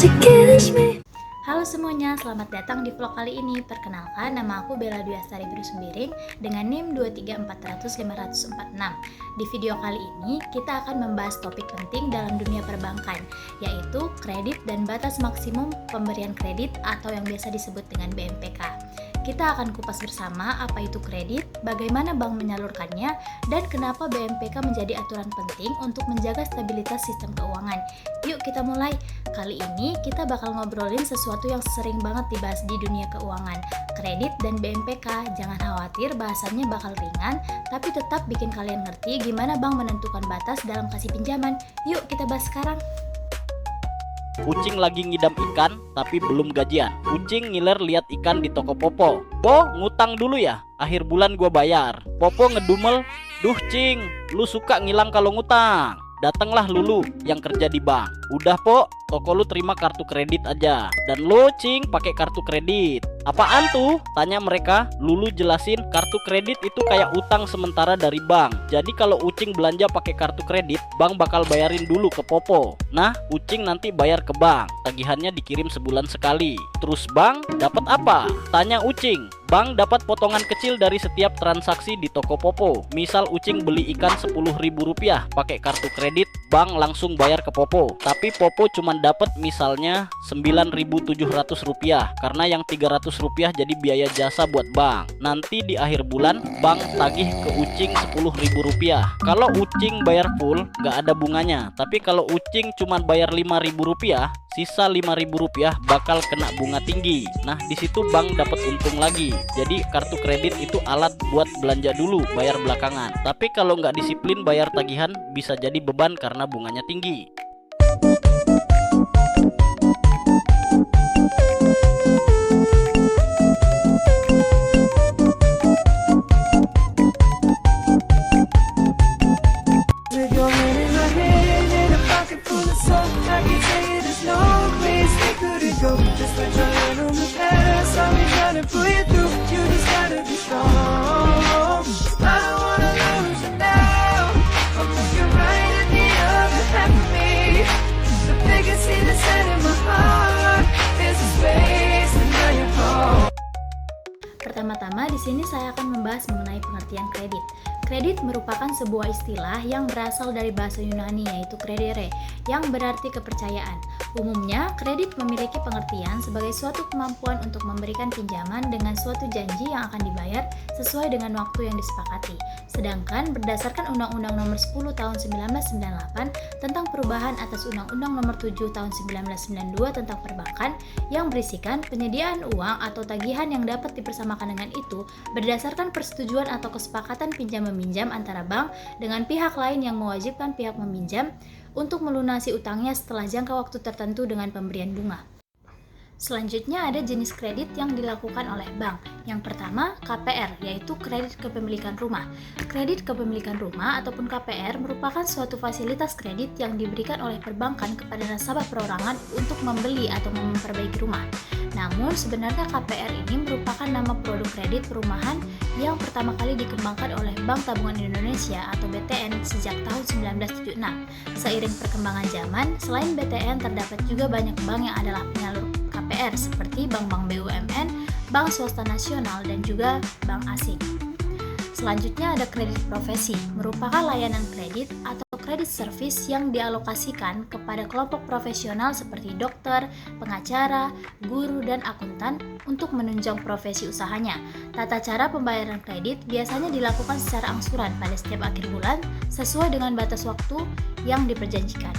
to kiss me. Halo semuanya, selamat datang di vlog kali ini. Perkenalkan, nama aku Bella Dwi Astari Biru Sembiring dengan NIM 23400-546. Di video kali ini, kita akan membahas topik penting dalam dunia perbankan, yaitu kredit dan batas maksimum pemberian kredit atau yang biasa disebut dengan BMPK. Kita akan kupas bersama apa itu kredit, bagaimana bank menyalurkannya, dan kenapa BMPK menjadi aturan penting untuk menjaga stabilitas sistem keuangan. Yuk kita mulai. Kali ini kita bakal ngobrolin sesuatu yang sering banget dibahas di dunia keuangan, kredit dan BMPK. Jangan khawatir, bahasannya bakal ringan, tapi tetap bikin kalian ngerti gimana bank menentukan batas dalam kasih pinjaman. Yuk kita bahas sekarang. Ucing lagi ngidam ikan, tapi belum gajian. Ucing ngiler lihat ikan di toko Popo. Po, ngutang dulu ya, akhir bulan gua bayar. Popo ngedumel, duh Cing, lu suka ngilang kalau ngutang. Datanglah Lulu yang kerja di bank. Udah Po, toko lu terima kartu kredit aja. Dan lu Cing pakai kartu kredit. Apaan tuh? Tanya mereka. Lulu jelasin kartu kredit itu kayak utang sementara dari bank. Jadi kalau Ucing belanja pakai kartu kredit, bank bakal bayarin dulu ke Popo. Nah, Ucing nanti bayar ke bank. Tagihannya dikirim sebulan sekali. Terus bank dapat apa? Tanya Ucing. Bank dapat potongan kecil dari setiap transaksi di toko Popo. Misal Ucing beli ikan Rp10.000 pakai kartu kredit, bank langsung bayar ke Popo. Tapi Popo cuma dapat misalnya Rp9.700 karena yang Rp300 jadi biaya jasa buat bank. Nanti di akhir bulan bank tagih ke Ucing Rp10.000. Kalau Ucing bayar full nggak ada bunganya. Tapi kalau Ucing cuma bayar Rp5.000, sisa Rp5.000 bakal kena bunga tinggi. Nah, di situ bank dapat untung lagi. Jadi kartu kredit itu alat buat belanja dulu, bayar belakangan. Tapi kalau nggak disiplin bayar tagihan, bisa jadi beban karena bunganya tinggi. With your hand in my hand and a pocket full of soap, I can tell you there's no place we couldn't go. Just put your hand on the past, I'll be trying to pull you through. You just gotta be strong. I don't wanna lose you now. I'm looking right at the other half of me. The biggest see the set in my heart. There's a space and now you're home. Pertama-tama di sini saya akan membahas mengenai pengertian kredit. Kredit merupakan sebuah istilah yang berasal dari bahasa Yunani yaitu credere, yang berarti kepercayaan. Umumnya, kredit memiliki pengertian sebagai suatu kemampuan untuk memberikan pinjaman dengan suatu janji yang akan dibayar sesuai dengan waktu yang disepakati. Sedangkan berdasarkan Undang-Undang Nomor 10 Tahun 1998 tentang perubahan atas Undang-Undang Nomor 7 Tahun 1992 tentang perbankan yang berisikan penyediaan uang atau tagihan yang dapat dipersamakan dengan itu berdasarkan persetujuan atau kesepakatan pinjam-meminjam antara bank dengan pihak lain yang mewajibkan pihak meminjam untuk melunasi utangnya setelah jangka waktu tertentu dengan pemberian bunga. Selanjutnya ada jenis kredit yang dilakukan oleh bank. Yang pertama, KPR, yaitu kredit kepemilikan rumah. Kredit kepemilikan rumah ataupun KPR merupakan suatu fasilitas kredit yang diberikan oleh perbankan kepada nasabah perorangan untuk membeli atau memperbaiki rumah. Namun sebenarnya KPR ini merupakan nama produk kredit perumahan yang pertama kali dikembangkan oleh Bank Tabungan Indonesia atau BTN sejak tahun 1976. Seiring perkembangan zaman, selain BTN terdapat juga banyak bank yang adalah penyalur KPR seperti bank-bank BUMN, bank swasta nasional, dan juga bank asing. Selanjutnya ada kredit profesi, merupakan layanan kredit atau kredit service yang dialokasikan kepada kelompok profesional seperti dokter, pengacara, guru, dan akuntan untuk menunjang profesi usahanya. Tata cara pembayaran kredit biasanya dilakukan secara angsuran pada setiap akhir bulan sesuai dengan batas waktu yang diperjanjikan.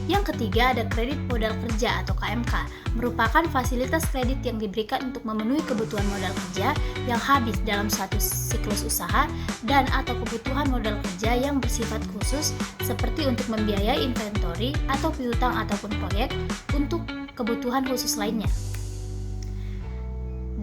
Yang ketiga ada kredit modal kerja atau KMK, merupakan fasilitas kredit yang diberikan untuk memenuhi kebutuhan modal kerja yang habis dalam suatu siklus usaha dan atau kebutuhan modal kerja yang bersifat khusus seperti untuk membiayai inventory atau piutang ataupun proyek untuk kebutuhan khusus lainnya.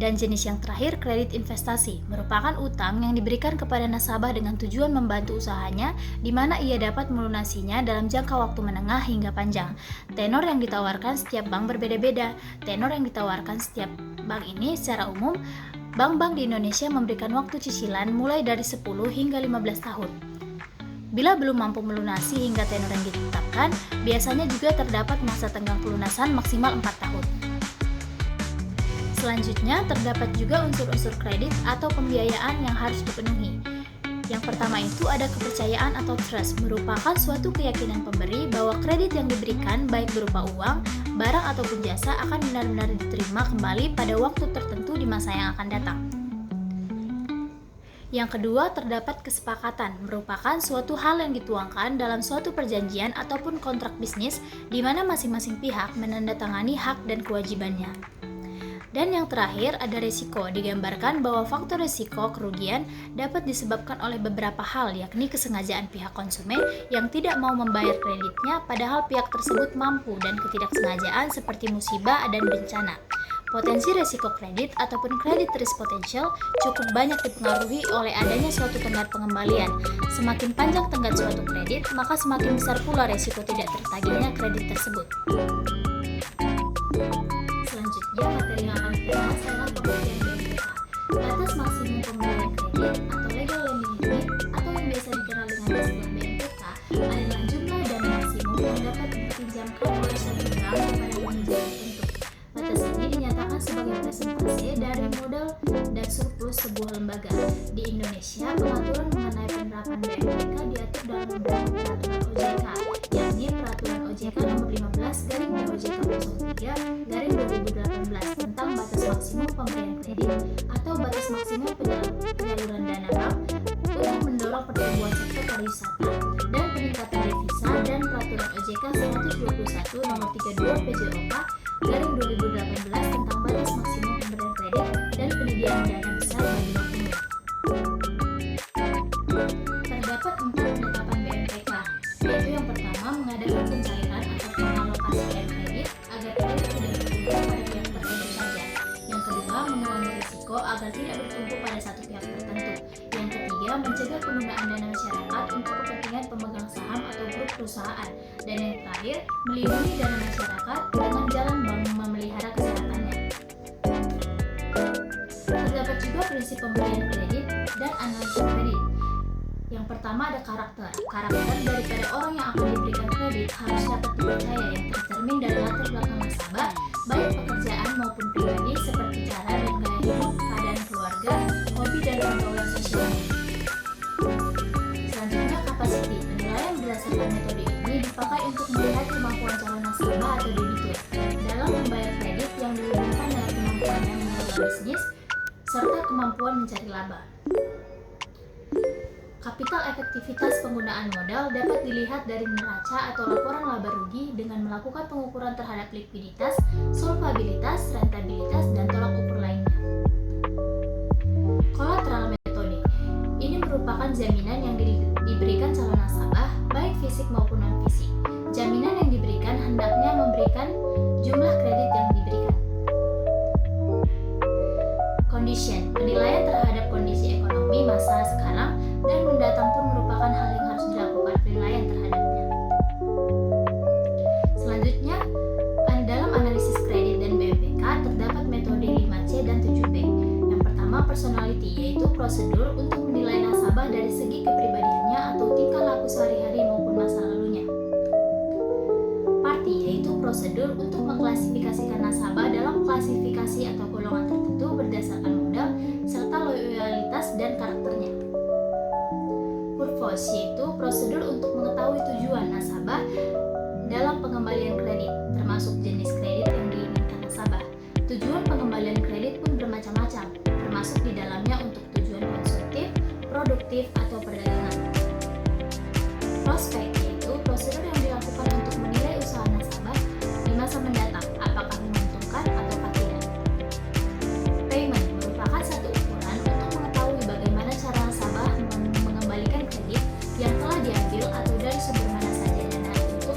Dan jenis yang terakhir, kredit investasi, merupakan utang yang diberikan kepada nasabah dengan tujuan membantu usahanya di mana ia dapat melunasinya dalam jangka waktu menengah hingga panjang. Tenor yang ditawarkan setiap bank berbeda-beda. Tenor yang ditawarkan setiap bank ini secara umum, bank-bank di Indonesia memberikan waktu cicilan mulai dari 10 hingga 15 tahun. Bila belum mampu melunasi hingga tenor yang ditetapkan, biasanya juga terdapat masa tenggang pelunasan maksimal 4 tahun. Selanjutnya, terdapat juga unsur-unsur kredit atau pembiayaan yang harus dipenuhi. Yang pertama itu ada kepercayaan atau trust, merupakan suatu keyakinan pemberi bahwa kredit yang diberikan baik berupa uang, barang ataupun jasa akan benar-benar diterima kembali pada waktu tertentu di masa yang akan datang. Yang kedua, terdapat kesepakatan, merupakan suatu hal yang dituangkan dalam suatu perjanjian ataupun kontrak bisnis di mana masing-masing pihak menandatangani hak dan kewajibannya. Dan yang terakhir ada resiko, digambarkan bahwa faktor resiko kerugian dapat disebabkan oleh beberapa hal, yakni kesengajaan pihak konsumen yang tidak mau membayar kreditnya padahal pihak tersebut mampu dan ketidaksengajaan seperti musibah dan bencana. Potensi resiko kredit ataupun credit risk potential cukup banyak dipengaruhi oleh adanya suatu tenggat pengembalian. Semakin panjang tenggat suatu kredit, maka semakin besar pula resiko tidak tertagihnya kredit tersebut. Selanjutnya, materi yang akan kita bahas adalah pengertian BMPK. Batas maksimum pemberian kredit atau legal lending limit atau yang biasa dikenal dengan istilah BMPK adalah jumlah dana maksimum yang dapat dipinjamkan oleh suatu bank kepada manajer tertentu. Batas ini dinyatakan sebagai presentase dari modal dan surplus sebuah lembaga. Di Indonesia, pengaturan mengenai penerapan BMPK diatur dalam beberapa peraturan OJK, yakni Peraturan OJK Nomor 15/OJK/03/2018 tentang batas maksimum pemberian kredit atau batas maksimum penyaluran dana bank untuk mendorong pertumbuhan sektor pariwisata dan peningkatan devisa, dan Peraturan OJK 121 Nomor 32 PJOK/2018 tentang batas maksimum pemberian kredit dan penyediaan dana besar bagi bank umum. Terdapat 4 penetapan BMPK, yaitu yang pertama mengadakan pencairan atau pengalokasian kredit agar kredit tidak bertumpu pada pihak tertentu saja. Yang kedua, mengurangi risiko agar tidak bertumpu pada satu pihak tertentu. Yang ketiga, mencegah penggunaan dana masyarakat untuk kepentingan pemegang saham atau grup perusahaan. Dan yang terakhir, melindungi dana masyarakat dengan jalan bank memelihara kesehatannya. Terdapat juga prinsip pemberian kredit dan analisis kredit. Yang pertama ada karakter. Karakter daripada orang yang akan diberikan kredit harus dapat dipercaya, yang tercermin dari latar belakang nasabah, baik pekerjaan maupun pribadi, seperti cara dan gaya hidup, keadaan keluarga, hobi dan penggawean sosialnya. Selanjutnya kapasiti. Penilaian berdasarkan metode ini dipakai untuk melihat kemampuan calon nasabah atau debitur dalam membayar kredit yang dihubungkan dengan kemampuannya mengelola bisnis serta kemampuan mencari laba. Kapital efektivitas penggunaan modal dapat dilihat dari neraca atau laporan laba rugi dengan melakukan pengukuran terhadap likuiditas, solvabilitas, rentabilitas, dan tolak ukur lainnya. Collateral metode. Ini merupakan jaminan yang diberikan calon nasabah, baik fisik maupun non-fisik. Jaminan yang diberikan hendaknya memberikan jumlah kredit yang diberikan. Condition. Penilaian terhadap kondisi ekonomi masa sekarang dan mendatang pun merupakan hal yang harus dilakukan penilaian terhadapnya. Selanjutnya, dalam analisis kredit dan BMPK terdapat metode 5C dan 7P. Yang pertama, personality, yaitu prosedur untuk menilai nasabah dari segi kepribadiannya atau tingkah laku sehari-hari maupun masa lalunya. Party, yaitu prosedur untuk mengklasifikasikan nasabah dalam klasifikasi atau golongan tertentu berdasarkan modal serta loyalitas dan karakternya. Purpose, yaitu prosedur untuk mengetahui tujuan nasabah dalam pengembalian kredit, termasuk jenis kredit yang diinginkan nasabah. Tujuan pengembalian kredit pun bermacam-macam, termasuk di dalamnya untuk tujuan konsumtif, produktif, atau perdagangan. Prospek, yaitu prosedur yang dilakukan untuk menilai usaha nasabah di masa mendatang, apakah menguntungkan atau tidak. Payment merupakan satu ukuran untuk mengetahui bagaimana cara nasabah mengembalikan kredit yang telah diambil atau dari sumber mana saja dana untuk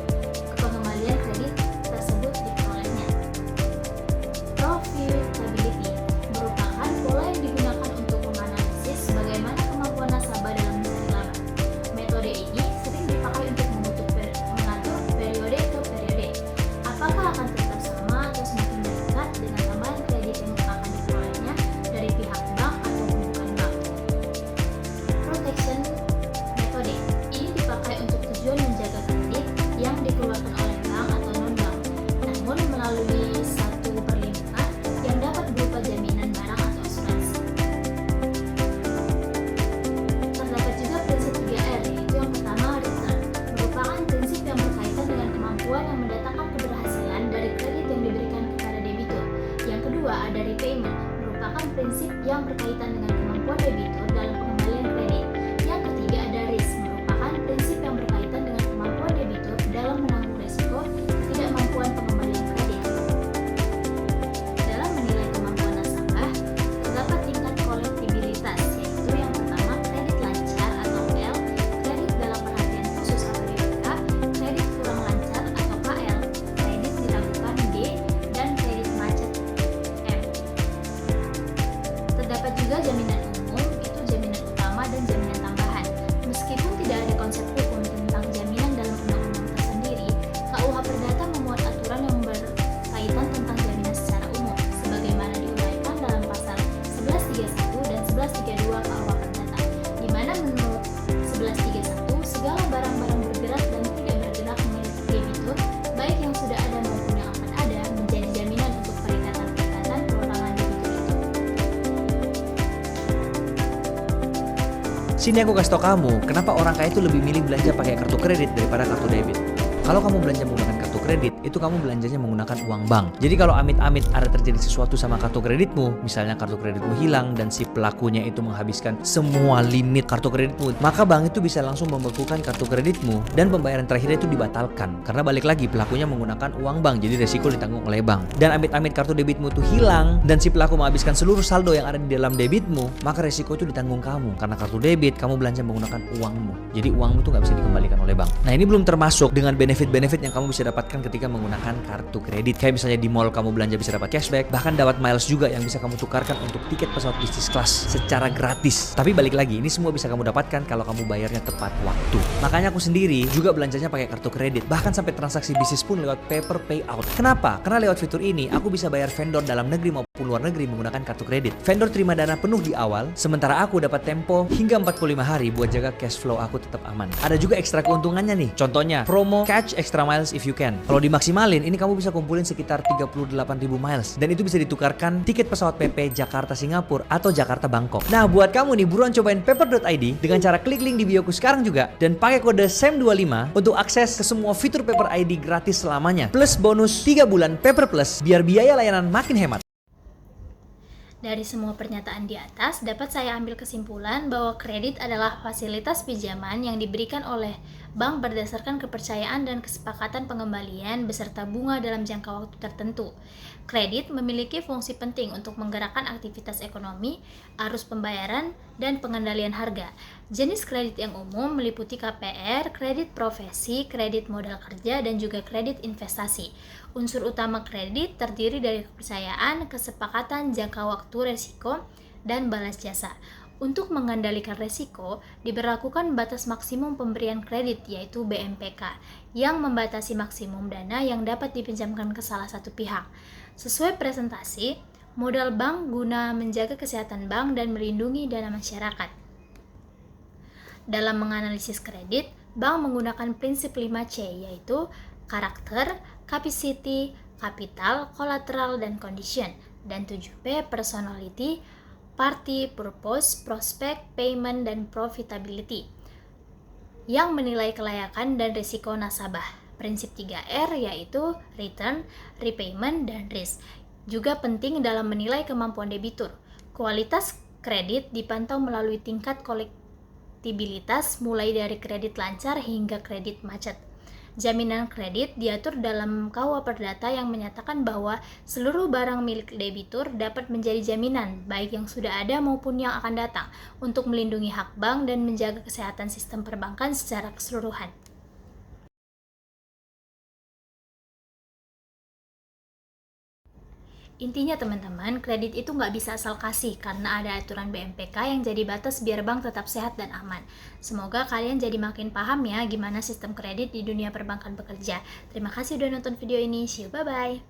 pengembalian kredit tersebut diperolehnya. Profitability merupakan pola yang digunakan untuk menganalisis bagaimana kemampuan nasabah dalam mencari laba. Metode ini sering dipakai repayment merupakan prinsip yang berkaitan dengan kemampuan debitur dalam pengembalian kredit. Yang ketiga ada risk, merupakan prinsip yang berkaitan dengan kemampuan debitur dalam menanggung risiko ketidakmampuan pengembalian kredit. Dalam menilai kemampuan nasabah, terdapat tingkat kolektibilitas, yaitu yang pertama kredit lancar atau L, kredit dalam perhatian khusus atau DPK, kredit kurang lancar atau KL, kredit diragukan D, dan kredit macet M. Terdapat juga jaminan umum, itu jaminan utama dan jaminan tambahan. Meskipun tidak ada konsep hukum tentang jaminan dalam undang-undang tersendiri, KUH Perdata memuat aturan yang berkaitan tentang jaminan secara umum, sebagaimana diuraikan dalam pasal 1131 dan 1132 KUH Perdata, di mana menurut 1131 segala barang-barang bergerak dan tidak bergerak milik debitur, baik yang sudah ada maupun yang akan ada, menjadi jaminan untuk perikatan-perikatan perorangan debitur itu. Sini aku kasih tau kamu, kenapa orang kaya itu lebih milih belanja pakai kartu kredit daripada kartu debit. Kalau kamu belanja menggunakan kartu kredit, itu kamu belanjanya menggunakan uang bank. Jadi kalau amit-amit ada terjadi sesuatu sama kartu kreditmu, misalnya kartu kreditmu hilang dan si pelakunya itu menghabiskan semua limit kartu kreditmu, maka bank itu bisa langsung membekukan kartu kreditmu dan pembayaran terakhirnya itu dibatalkan. Karena balik lagi pelakunya menggunakan uang bank, jadi resiko ditanggung oleh bank. Dan amit-amit kartu debitmu itu hilang dan si pelaku menghabiskan seluruh saldo yang ada di dalam debitmu, maka resiko itu ditanggung kamu. Karena kartu debit kamu belanja menggunakan uangmu, jadi uangmu itu nggak bisa dikembalikan oleh bank. Nah ini belum termasuk dengan benefit yang kamu bisa dapatkan ketika menggunakan kartu kredit. Kayak misalnya di mall kamu belanja bisa dapat cashback, bahkan dapat miles juga yang bisa kamu tukarkan untuk tiket pesawat bisnis kelas secara gratis. Tapi balik lagi, ini semua bisa kamu dapatkan kalau kamu bayarnya tepat waktu. Makanya aku sendiri juga belanjanya pakai kartu kredit, bahkan sampai transaksi bisnis pun lewat paper payout. Kenapa? Karena lewat fitur ini aku bisa bayar vendor dalam negeri maupun luar negeri menggunakan kartu kredit. Vendor terima dana penuh di awal, sementara aku dapat tempo hingga 45 hari buat jaga cash flow aku tetap aman. Ada juga ekstra keuntungannya nih. Contohnya, promo catch extra miles if you can. Kalau dimaksimalin, ini kamu bisa kumpulin sekitar 38.000 miles dan itu bisa ditukarkan tiket pesawat PP Jakarta Singapura atau Jakarta Bangkok. Nah, buat kamu nih buruan cobain paper.id dengan cara klik link di bioku sekarang juga dan pakai kode SAM25 untuk akses ke semua fitur Paper ID gratis selamanya. Plus bonus 3 bulan Paper Plus biar biaya layanan makin hemat. Dari semua pernyataan di atas, dapat saya ambil kesimpulan bahwa kredit adalah fasilitas pinjaman yang diberikan oleh bank berdasarkan kepercayaan dan kesepakatan pengembalian beserta bunga dalam jangka waktu tertentu. Kredit memiliki fungsi penting untuk menggerakkan aktivitas ekonomi, arus pembayaran, dan pengendalian harga. Jenis kredit yang umum meliputi KPR, kredit profesi, kredit modal kerja, dan juga kredit investasi. Unsur utama kredit terdiri dari kepercayaan, kesepakatan, jangka waktu, resiko, dan balas jasa. Untuk mengendalikan resiko, diberlakukan batas maksimum pemberian kredit yaitu BMPK yang membatasi maksimum dana yang dapat dipinjamkan ke salah satu pihak. Sesuai presentasi, modal bank guna menjaga kesehatan bank dan melindungi dana masyarakat. Dalam menganalisis kredit, bank menggunakan prinsip 5C yaitu karakter, capacity, capital, collateral, dan condition. Dan 7P, personality, party, purpose, prospect, payment, dan profitability yang menilai kelayakan dan risiko nasabah. Prinsip 3R yaitu return, repayment, dan risk juga penting dalam menilai kemampuan debitur. Kualitas kredit dipantau melalui tingkat kolektibilitas mulai dari kredit lancar hingga kredit macet. Jaminan kredit diatur dalam KUH Perdata yang menyatakan bahwa seluruh barang milik debitur dapat menjadi jaminan, baik yang sudah ada maupun yang akan datang, untuk melindungi hak bank dan menjaga kesehatan sistem perbankan secara keseluruhan. Intinya teman-teman, kredit itu nggak bisa asal kasih karena ada aturan BMPK yang jadi batas biar bank tetap sehat dan aman. Semoga kalian jadi makin paham ya gimana sistem kredit di dunia perbankan bekerja. Terima kasih udah nonton video ini. See you, bye-bye.